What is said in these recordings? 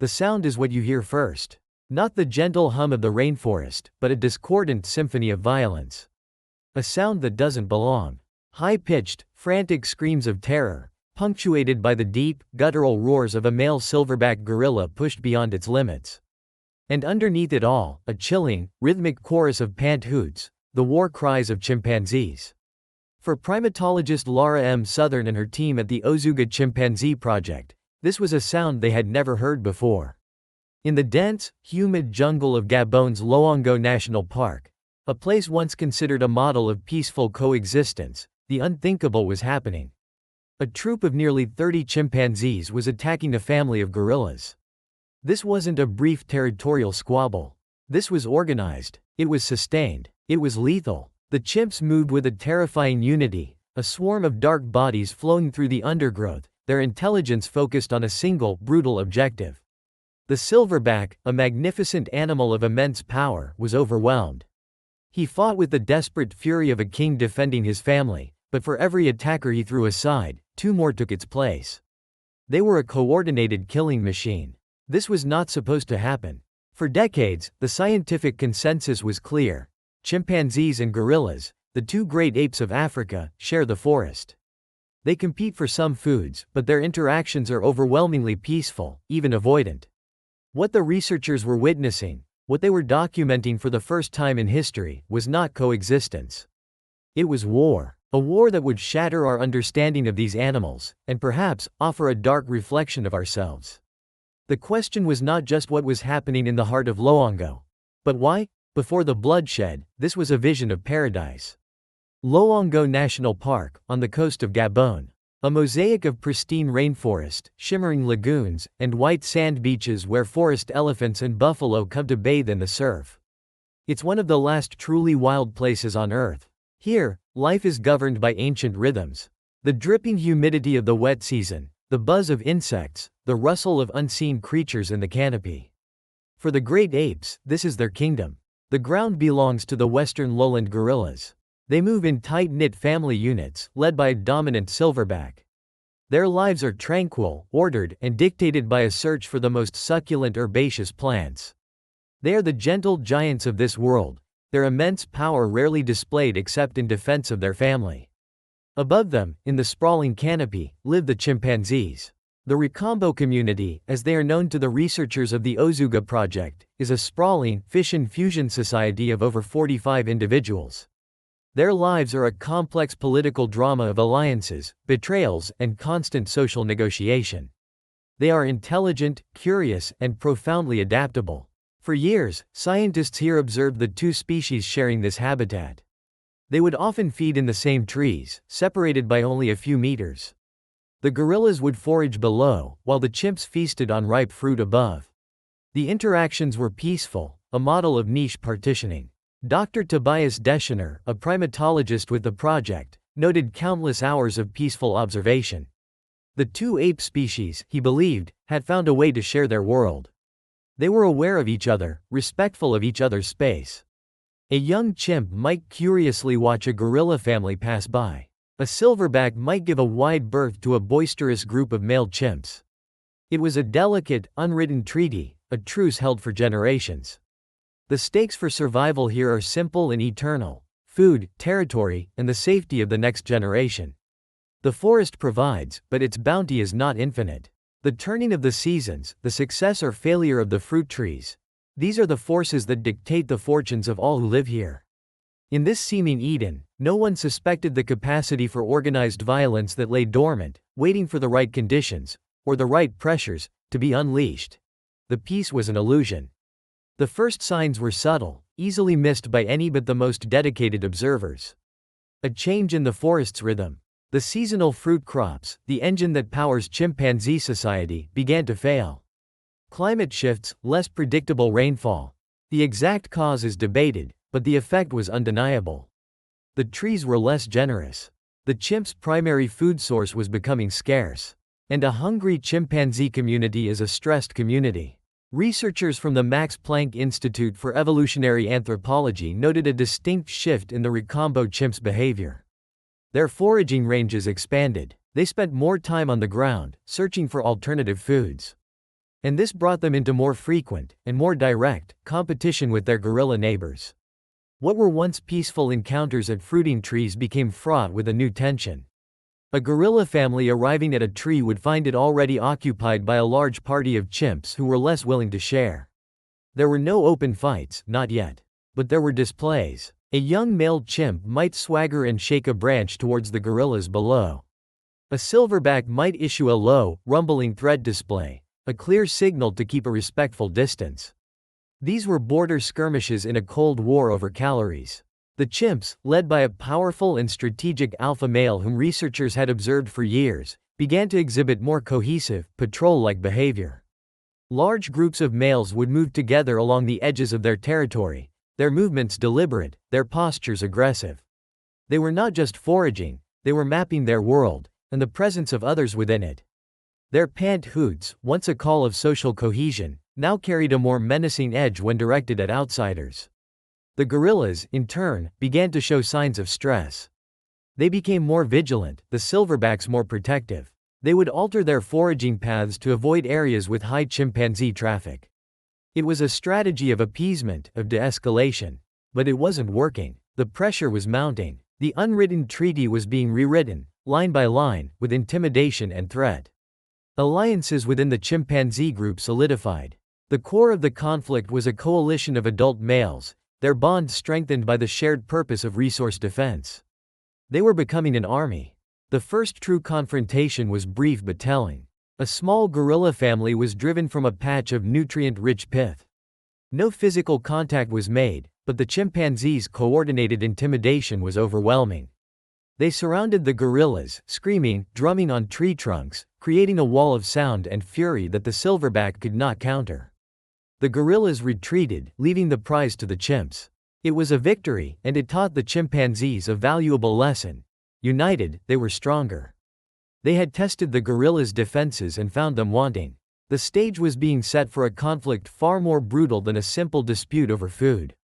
The sound is what you hear first. Not the gentle hum of the rainforest, but a discordant symphony of violence. A sound that doesn't belong. High-pitched, frantic screams of terror, punctuated by the deep, guttural roars of a male silverback gorilla pushed beyond its limits. And underneath it all, a chilling, rhythmic chorus of pant hoots, the war cries of chimpanzees. For primatologist Laura M. Southern and her team at the Ozuga Chimpanzee Project, this was a sound they had never heard before. In the dense, humid jungle of Gabon's Loango National Park, a place once considered a model of peaceful coexistence, the unthinkable was happening. A troop of nearly 30 chimpanzees was attacking a family of gorillas. This wasn't a brief territorial squabble. This was organized, it was sustained, it was lethal. The chimps moved with a terrifying unity, a swarm of dark bodies flowing through the undergrowth, their intelligence focused on a single, brutal objective. The silverback, a magnificent animal of immense power, was overwhelmed. He fought with the desperate fury of a king defending his family, but for every attacker he threw aside, two more took its place. They were a coordinated killing machine. This was not supposed to happen. For decades, the scientific consensus was clear. Chimpanzees and gorillas, the two great apes of Africa, share the forest. They compete for some foods, but their interactions are overwhelmingly peaceful, even avoidant. What the researchers were witnessing, what they were documenting for the first time in history, was not coexistence. It was war. A war that would shatter our understanding of these animals, and perhaps offer a dark reflection of ourselves. The question was not just what was happening in the heart of Loango, but why. Before the bloodshed, this was a vision of paradise. Loango National Park, on the coast of Gabon. A mosaic of pristine rainforest, shimmering lagoons, and white sand beaches where forest elephants and buffalo come to bathe in the surf. It's one of the last truly wild places on Earth. Here, life is governed by ancient rhythms. The dripping humidity of the wet season, the buzz of insects, the rustle of unseen creatures in the canopy. For the great apes, this is their kingdom. The ground belongs to the western lowland gorillas. They move in tight-knit family units, led by a dominant silverback. Their lives are tranquil, ordered, and dictated by a search for the most succulent herbaceous plants. They are the gentle giants of this world, their immense power rarely displayed except in defense of their family. Above them, in the sprawling canopy, live the chimpanzees. The Ricambo community, as they are known to the researchers of the Ozuga project, is a sprawling, fission fusion society of over 45 individuals. Their lives are a complex political drama of alliances, betrayals, and constant social negotiation. They are intelligent, curious, and profoundly adaptable. For years, scientists here observed the two species sharing this habitat. They would often feed in the same trees, separated by only a few meters. The gorillas would forage below, while the chimps feasted on ripe fruit above. The interactions were peaceful, a model of niche partitioning. Dr. Tobias Deschner, a primatologist with the project, noted countless hours of peaceful observation. The two ape species, he believed, had found a way to share their world. They were aware of each other, respectful of each other's space. A young chimp might curiously watch a gorilla family pass by. A silverback might give a wide berth to a boisterous group of male chimps. It was a delicate, unwritten treaty, a truce held for generations. The stakes for survival here are simple and eternal: food, territory, and the safety of the next generation. The forest provides, but its bounty is not infinite. The turning of the seasons, the success or failure of the fruit trees, these are the forces that dictate the fortunes of all who live here. In this seeming Eden, no one suspected the capacity for organized violence that lay dormant, waiting for the right conditions, or the right pressures, to be unleashed. The peace was an illusion. The first signs were subtle, easily missed by any but the most dedicated observers. A change in the forest's rhythm. The seasonal fruit crops, the engine that powers chimpanzee society, began to fail. Climate shifts, less predictable rainfall. The exact cause is debated, but the effect was undeniable. The trees were less generous. The chimp's primary food source was becoming scarce. And a hungry chimpanzee community is a stressed community. Researchers from the Max Planck Institute for Evolutionary Anthropology noted a distinct shift in the Ricambo chimp's behavior. Their foraging ranges expanded. They spent more time on the ground, searching for alternative foods. And this brought them into more frequent, and more direct, competition with their gorilla neighbors. What were once peaceful encounters at fruiting trees became fraught with a new tension. A gorilla family arriving at a tree would find it already occupied by a large party of chimps who were less willing to share. There were no open fights, not yet. But there were displays. A young male chimp might swagger and shake a branch towards the gorillas below. A silverback might issue a low, rumbling threat display, a clear signal to keep a respectful distance. These were border skirmishes in a cold war over calories. The chimps, led by a powerful and strategic alpha male whom researchers had observed for years, began to exhibit more cohesive, patrol-like behavior. Large groups of males would move together along the edges of their territory, their movements deliberate, their postures aggressive. They were not just foraging, they were mapping their world, and the presence of others within it. Their pant hoots, once a call of social cohesion, now carried a more menacing edge when directed at outsiders. The gorillas, in turn, began to show signs of stress. They became more vigilant, the silverbacks more protective. They would alter their foraging paths to avoid areas with high chimpanzee traffic. It was a strategy of appeasement, of de-escalation. But it wasn't working. The pressure was mounting. The unwritten treaty was being rewritten, line by line, with intimidation and threat. Alliances within the chimpanzee group solidified. The core of the conflict was a coalition of adult males, their bond strengthened by the shared purpose of resource defense. They were becoming an army. The first true confrontation was brief but telling. A small gorilla family was driven from a patch of nutrient-rich pith. No physical contact was made, but the chimpanzees' coordinated intimidation was overwhelming. They surrounded the gorillas, screaming, drumming on tree trunks, creating a wall of sound and fury that the silverback could not counter. The gorillas retreated, leaving the prize to the chimps. It was a victory, and it taught the chimpanzees a valuable lesson. United, they were stronger. They had tested the gorillas' defenses and found them wanting. The stage was being set for a conflict far more brutal than a simple dispute over food.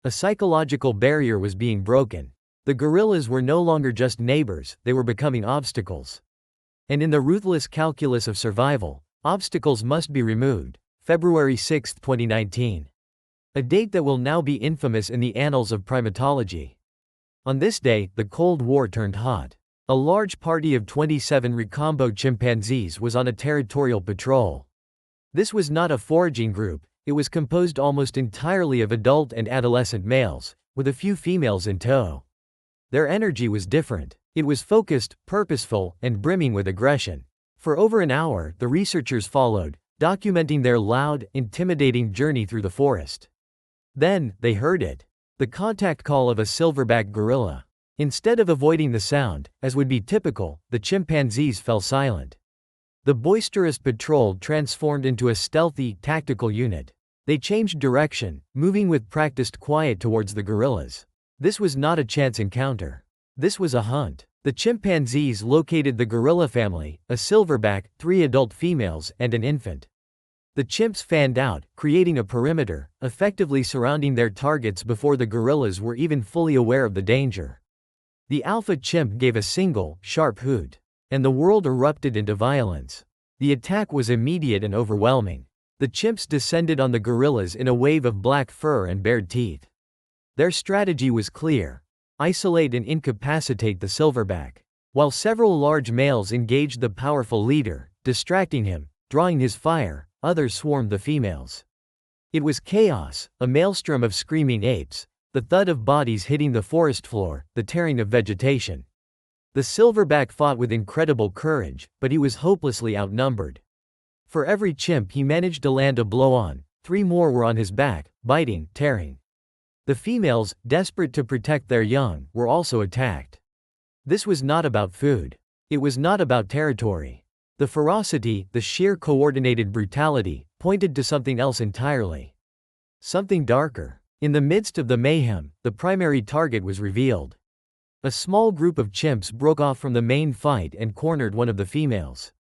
A psychological barrier was being broken. The gorillas were no longer just neighbors, they were becoming obstacles. And in the ruthless calculus of survival, obstacles must be removed. February 6, 2019. A date that will now be infamous in the annals of primatology. On this day, the Cold War turned hot. A large party of 27 Recombo chimpanzees was on a territorial patrol. This was not a foraging group, it was composed almost entirely of adult and adolescent males, with a few females in tow. Their energy was different. It was focused, purposeful, and brimming with aggression. For over an hour, the researchers followed, documenting their loud, intimidating journey through the forest. Then, they heard it. The contact call of a silverback gorilla. Instead of avoiding the sound, as would be typical, the chimpanzees fell silent. The boisterous patrol transformed into a stealthy, tactical unit. They changed direction, moving with practiced quiet towards the gorillas. This was not a chance encounter. This was a hunt. The chimpanzees located the gorilla family, a silverback, 3 adult females, and an infant. The chimps fanned out, creating a perimeter, effectively surrounding their targets before the gorillas were even fully aware of the danger. The alpha chimp gave a single, sharp hoot. And the world erupted into violence. The attack was immediate and overwhelming. The chimps descended on the gorillas in a wave of black fur and bared teeth. Their strategy was clear. Isolate and incapacitate the silverback. While several large males engaged the powerful leader, distracting him, drawing his fire, others swarmed the females. It was chaos, a maelstrom of screaming apes, the thud of bodies hitting the forest floor, the tearing of vegetation. The silverback fought with incredible courage, but he was hopelessly outnumbered. For every chimp he managed to land a blow on, 3 more were on his back, biting, tearing. The females, desperate to protect their young, were also attacked. This was not about food. It was not about territory. The ferocity, the sheer coordinated brutality, pointed to something else entirely. Something darker. In the midst of the mayhem, the primary target was revealed. A small group of chimps broke off from the main fight and cornered one of the females.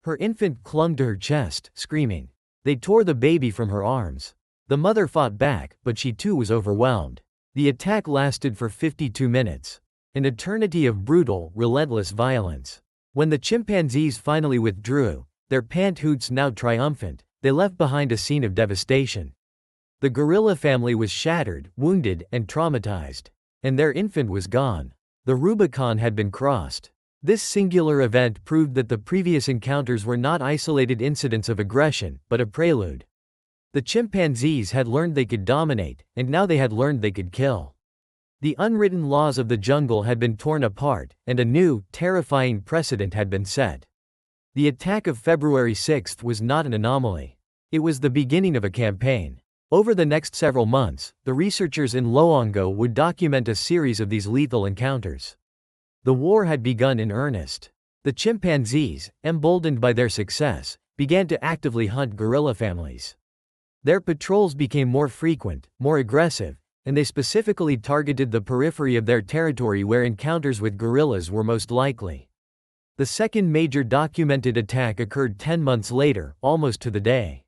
Her infant clung to her chest, screaming. They tore the baby from her arms. The mother fought back, but she too was overwhelmed. The attack lasted for 52 minutes. An eternity of brutal, relentless violence. When the chimpanzees finally withdrew, their pant hoots now triumphant, They left behind a scene of devastation. The gorilla family was shattered, wounded, and traumatized. And their infant was gone. The Rubicon had been crossed. This singular event proved that the previous encounters were not isolated incidents of aggression, but a prelude. The chimpanzees had learned they could dominate, and now they had learned they could kill. The unwritten laws of the jungle had been torn apart, and a new, terrifying precedent had been set. The attack of February 6 was not an anomaly. It was the beginning of a campaign. Over the next several months, the researchers in Loango would document a series of these lethal encounters. The war had begun in earnest. The chimpanzees, emboldened by their success, began to actively hunt gorilla families. Their patrols became more frequent, more aggressive, and they specifically targeted the periphery of their territory where encounters with gorillas were most likely. The second major documented attack occurred 10 months later, almost to the day.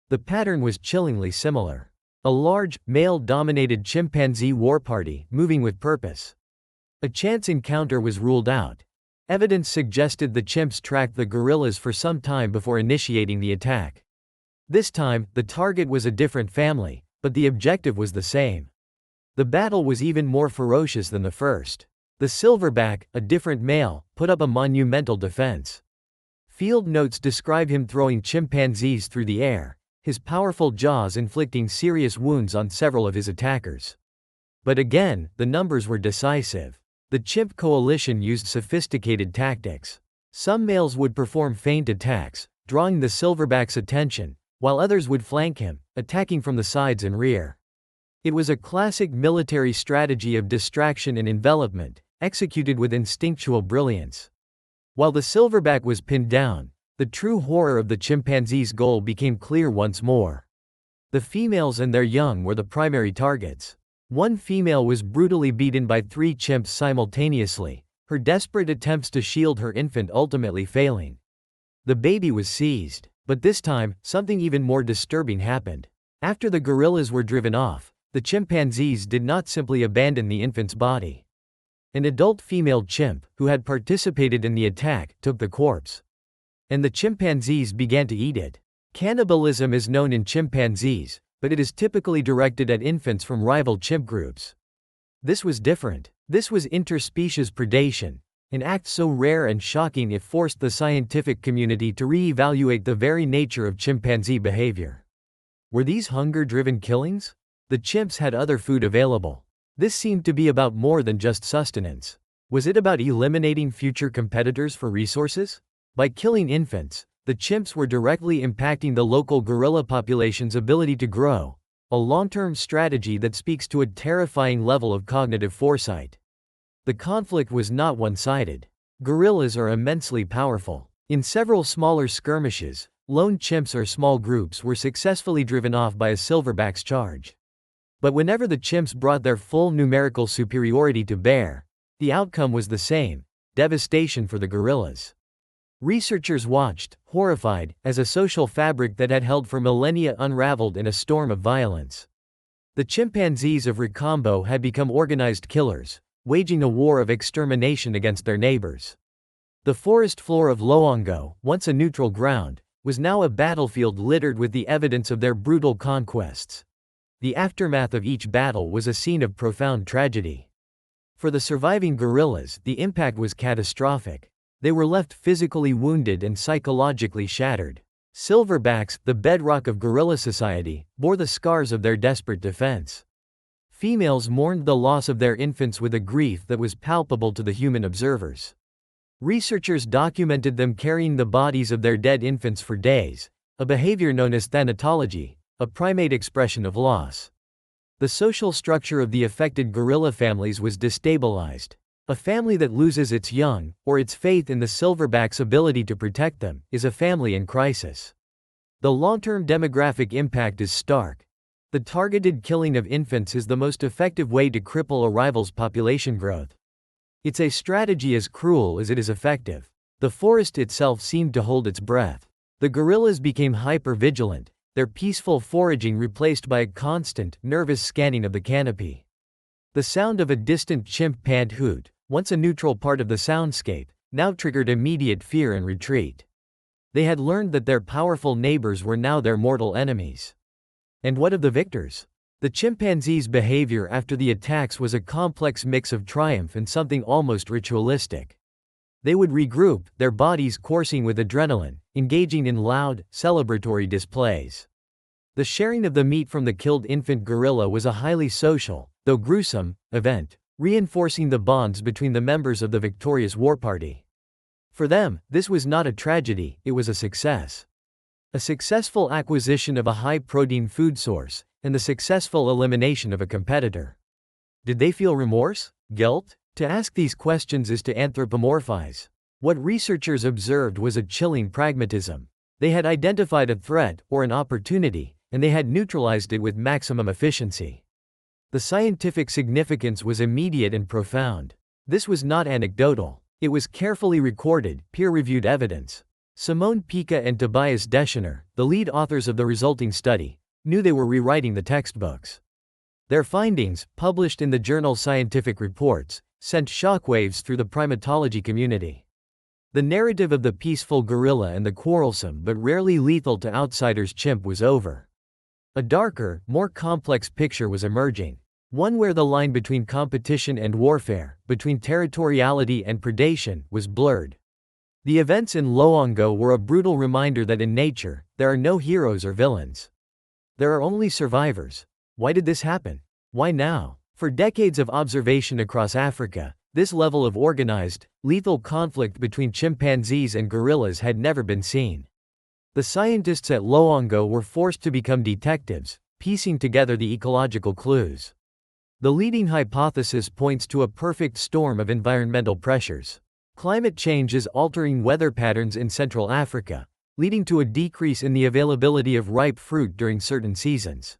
The pattern was chillingly similar. A large, male-dominated chimpanzee war party, moving with purpose. A chance encounter was ruled out. Evidence suggested the chimps tracked the gorillas for some time before initiating the attack. This time, the target was a different family, but the objective was the same. The battle was even more ferocious than the first. The silverback, a different male, put up a monumental defense. Field notes describe him throwing chimpanzees through the air, his powerful jaws inflicting serious wounds on several of his attackers. But again, the numbers were decisive. The chimp coalition used sophisticated tactics. Some males would perform feint attacks, drawing the silverback's attention, while others would flank him, attacking from the sides and rear. It was a classic military strategy of distraction and envelopment, executed with instinctual brilliance. While the silverback was pinned down, the true horror of the chimpanzee's goal became clear once more. The females and their young were the primary targets. One female was brutally beaten by 3 chimps simultaneously, her desperate attempts to shield her infant ultimately failing. The baby was seized, but this time, something even more disturbing happened. After the gorillas were driven off, the chimpanzees did not simply abandon the infant's body. An adult female chimp, who had participated in the attack, took the corpse. And the chimpanzees began to eat it. Cannibalism is known in chimpanzees, but it is typically directed at infants from rival chimp groups. This was different. This was interspecies predation, an act so rare and shocking it forced the scientific community to re-evaluate the very nature of chimpanzee behavior. Were these hunger-driven killings? The chimps had other food available. This seemed to be about more than just sustenance. Was it about eliminating future competitors for resources? By killing infants, the chimps were directly impacting the local gorilla population's ability to grow, a long-term strategy that speaks to a terrifying level of cognitive foresight. The conflict was not one-sided. Gorillas are immensely powerful. In several smaller skirmishes, lone chimps or small groups were successfully driven off by a silverback's charge. But whenever the chimps brought their full numerical superiority to bear, the outcome was the same: devastation for the gorillas. Researchers watched, horrified, as a social fabric that had held for millennia unraveled in a storm of violence. The chimpanzees of Ricambo had become organized killers, waging a war of extermination against their neighbors. The forest floor of Loango, once a neutral ground, was now a battlefield littered with the evidence of their brutal conquests. The aftermath of each battle was a scene of profound tragedy. For the surviving gorillas, the impact was catastrophic. They were left physically wounded and psychologically shattered. Silverbacks, the bedrock of gorilla society, bore the scars of their desperate defense. Females mourned the loss of their infants with a grief that was palpable to the human observers. Researchers documented them carrying the bodies of their dead infants for days, a behavior known as thanatology, a primate expression of loss. The social structure of the affected gorilla families was destabilized. A family that loses its young, or its faith in the silverback's ability to protect them, is a family in crisis. The long-term demographic impact is stark. The targeted killing of infants is the most effective way to cripple a rival's population growth. It's a strategy as cruel as it is effective. The forest itself seemed to hold its breath. The gorillas became hyper-vigilant, their peaceful foraging replaced by a constant, nervous scanning of the canopy. The sound of a distant chimp pant hoot, once a neutral part of the soundscape, now triggered immediate fear and retreat. They had learned that their powerful neighbors were now their mortal enemies. And what of the victors? The chimpanzees' behavior after the attacks was a complex mix of triumph and something almost ritualistic. They would regroup, their bodies coursing with adrenaline, engaging in loud, celebratory displays. The sharing of the meat from the killed infant gorilla was a highly social, though gruesome, event, reinforcing the bonds between the members of the victorious war party. For them, this was not a tragedy, it was a success. A successful acquisition of a high-protein food source, and the successful elimination of a competitor. Did they feel remorse? Guilt? To ask these questions is to anthropomorphize. What researchers observed was a chilling pragmatism. They had identified a threat, or an opportunity, and they had neutralized it with maximum efficiency. The scientific significance was immediate and profound. This was not anecdotal. It was carefully recorded, peer-reviewed evidence. Simone Pika and Tobias Deschner, the lead authors of the resulting study, knew they were rewriting the textbooks. Their findings, published in the journal Scientific Reports, sent shockwaves through the primatology community. The narrative of the peaceful gorilla and the quarrelsome but rarely lethal to outsiders chimp was over. A darker, more complex picture was emerging. One where the line between competition and warfare, between territoriality and predation, was blurred. The events in Loango were a brutal reminder that in nature, there are no heroes or villains. There are only survivors. Why did this happen? Why now? For decades of observation across Africa, this level of organized, lethal conflict between chimpanzees and gorillas had never been seen. The scientists at Loango were forced to become detectives, piecing together the ecological clues. The leading hypothesis points to a perfect storm of environmental pressures. Climate change is altering weather patterns in Central Africa, leading to a decrease in the availability of ripe fruit during certain seasons.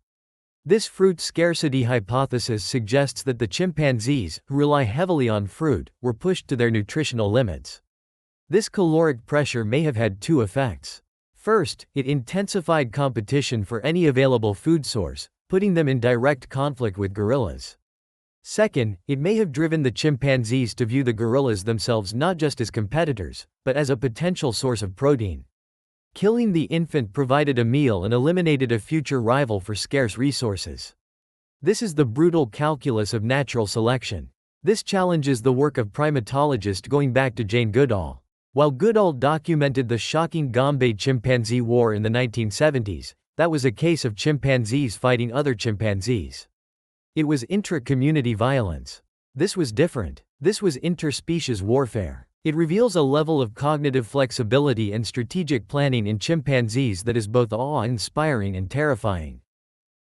This fruit scarcity hypothesis suggests that the chimpanzees, who rely heavily on fruit, were pushed to their nutritional limits. This caloric pressure may have had two effects. First, it intensified competition for any available food source, putting them in direct conflict with gorillas. Second, it may have driven the chimpanzees to view the gorillas themselves not just as competitors, but as a potential source of protein. Killing the infant provided a meal and eliminated a future rival for scarce resources. This is the brutal calculus of natural selection. This challenges the work of primatologists going back to Jane Goodall. While Goodall documented the shocking Gombe chimpanzee war in the 1970s, that was a case of chimpanzees fighting other chimpanzees. It was intra-community violence. This was different. This was interspecies warfare. It reveals a level of cognitive flexibility and strategic planning in chimpanzees that is both awe-inspiring and terrifying.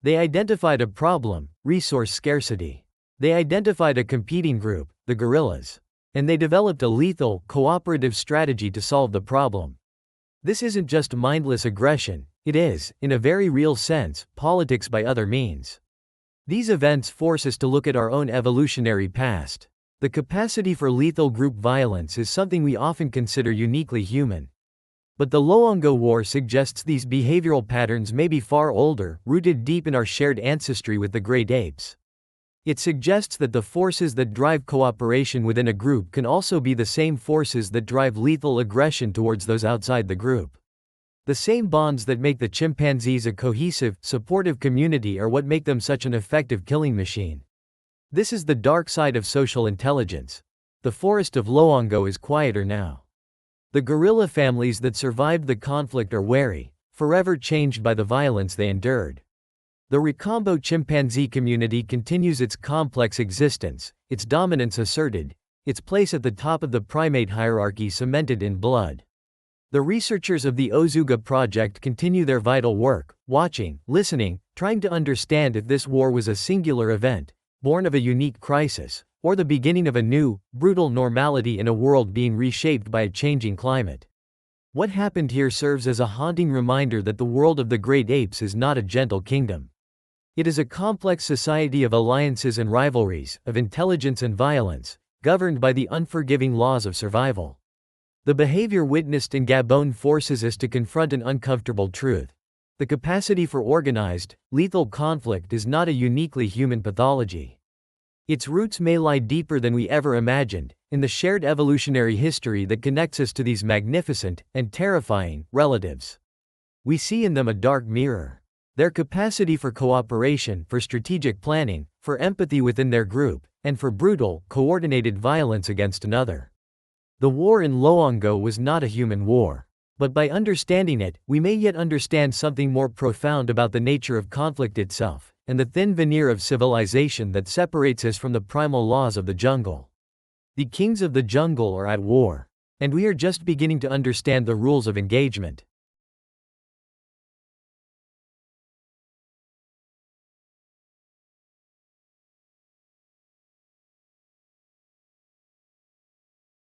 They identified a problem, resource scarcity. They identified a competing group, the gorillas. And they developed a lethal, cooperative strategy to solve the problem. This isn't just mindless aggression, it is, in a very real sense, politics by other means. These events force us to look at our own evolutionary past. The capacity for lethal group violence is something we often consider uniquely human. But the Loango War suggests these behavioral patterns may be far older, rooted deep in our shared ancestry with the great apes. It suggests that the forces that drive cooperation within a group can also be the same forces that drive lethal aggression towards those outside the group. The same bonds that make the chimpanzees a cohesive, supportive community are what make them such an effective killing machine. This is the dark side of social intelligence. The forest of Loango is quieter now. The gorilla families that survived the conflict are wary, forever changed by the violence they endured. The Rakambo chimpanzee community continues its complex existence, its dominance asserted, its place at the top of the primate hierarchy cemented in blood. The researchers of the Ozuga project continue their vital work, watching, listening, trying to understand if this war was a singular event, born of a unique crisis, or the beginning of a new, brutal normality in a world being reshaped by a changing climate. What happened here serves as a haunting reminder that the world of the great apes is not a gentle kingdom. It is a complex society of alliances and rivalries, of intelligence and violence, governed by the unforgiving laws of survival. The behavior witnessed in Gabon forces us to confront an uncomfortable truth. The capacity for organized, lethal conflict is not a uniquely human pathology. Its roots may lie deeper than we ever imagined, in the shared evolutionary history that connects us to these magnificent and terrifying relatives. We see in them a dark mirror. Their capacity for cooperation, for strategic planning, for empathy within their group, and for brutal, coordinated violence against another. The war in Loango was not a human war. But by understanding it, we may yet understand something more profound about the nature of conflict itself, and the thin veneer of civilization that separates us from the primal laws of the jungle. The kings of the jungle are at war. And we are just beginning to understand the rules of engagement.